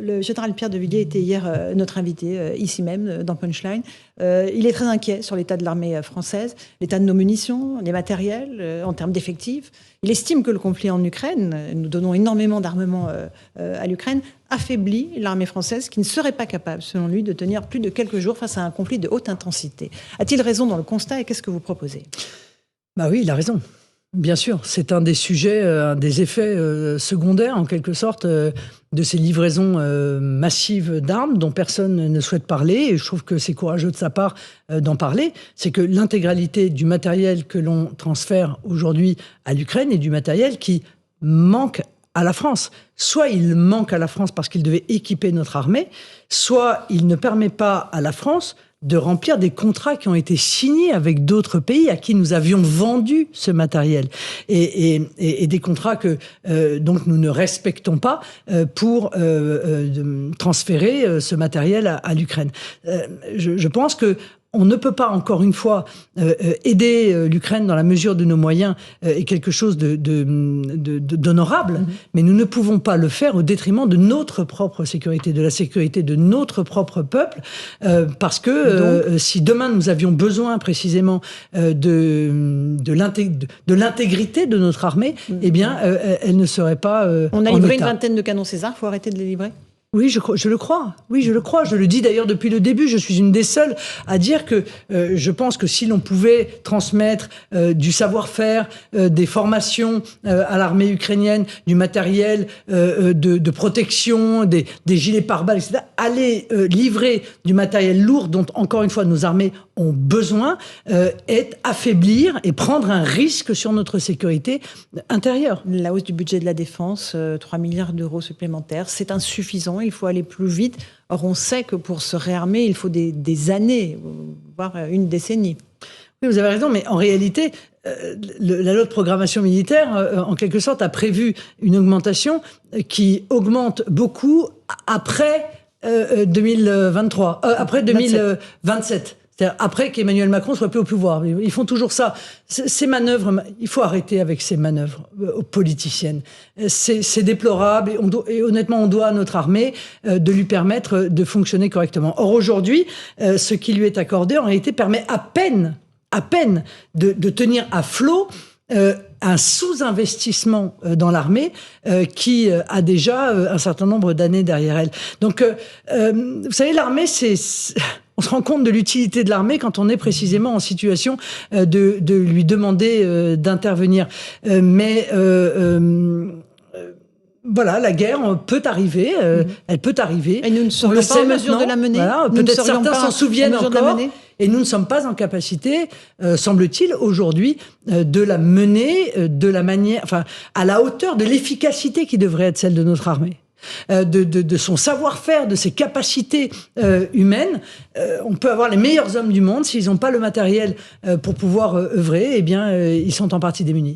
Le général Pierre de Villiers était hier notre invité, ici même, dans Punchline. Il est très inquiet sur l'état de l'armée française, l'état de nos munitions, des matériels, en termes d'effectifs. Il estime que le conflit en Ukraine, nous donnons énormément d'armement à l'Ukraine, affaiblit l'armée française qui ne serait pas capable, selon lui, de tenir plus de quelques jours face à un conflit de haute intensité. A-t-il raison dans le constat et qu'est-ce que vous proposez? Bah oui, il a raison. Bien sûr, c'est un des sujets, un des effets secondaires, en quelque sorte, de ces livraisons massives d'armes dont personne ne souhaite parler. Et je trouve que c'est courageux de sa part d'en parler. C'est que l'intégralité du matériel que l'on transfère aujourd'hui à l'Ukraine est du matériel qui manque à la France. Soit il manque à la France parce qu'il devait équiper notre armée, soit il ne permet pas à la France de remplir des contrats qui ont été signés avec d'autres pays à qui nous avions vendu ce matériel. Et des contrats que donc nous ne respectons pas pour transférer ce matériel à l'Ukraine. Je pense que on ne peut pas, encore une fois, aider l'Ukraine dans la mesure de nos moyens est quelque chose d'honorable, mais nous ne pouvons pas le faire au détriment de notre propre sécurité, de la sécurité de notre propre peuple, parce que si demain nous avions besoin précisément de l'intégrité de notre armée, eh bien, elle ne serait pas On a livré une vingtaine de canons César, il faut arrêter de les livrer? Oui, je le crois. Oui, je le crois. Je le dis d'ailleurs depuis le début. Je suis une des seules à dire que je pense que si l'on pouvait transmettre du savoir-faire, des formations à l'armée ukrainienne, du matériel de protection, des gilets pare-balles, etc., aller livrer du matériel lourd dont, encore une fois, nos armées ont besoin, est affaiblir et prendre un risque sur notre sécurité intérieure. La hausse du budget de la défense, 3 milliards d'euros supplémentaires, c'est insuffisant. Il faut aller plus vite. Or, on sait que pour se réarmer, il faut des années, voire une décennie. Oui, vous avez raison, mais en réalité, la loi de programmation militaire, en quelque sorte, a prévu une augmentation qui augmente beaucoup après 2023, après 2027. C'est-à-dire après qu'Emmanuel Macron soit plus au pouvoir. Ils font toujours ça. Ces manœuvres, il faut arrêter avec ces manœuvres politiciennes. C'est déplorable et honnêtement, on doit à notre armée de lui permettre de fonctionner correctement. Or, aujourd'hui, ce qui lui est accordé, en réalité, permet à peine de tenir à flot un sous-investissement dans l'armée qui a déjà un certain nombre d'années derrière elle. Donc, vous savez, l'armée, on se rend compte de l'utilité de l'armée quand on est précisément en situation de lui demander d'intervenir. Voilà, la guerre peut arriver, elle peut arriver. Et nous ne sommes pas en mesure de la mener. Voilà, peut-être certains s'en souviennent encore. Et nous ne sommes pas en capacité, semble-t-il, aujourd'hui, de la mener de la manière, enfin, à la hauteur de l'efficacité qui devrait être celle de notre armée. De son savoir-faire, de ses capacités humaines. On peut avoir les meilleurs hommes du monde, s'ils n'ont pas le matériel pour pouvoir œuvrer, eh bien, ils sont en partie démunis.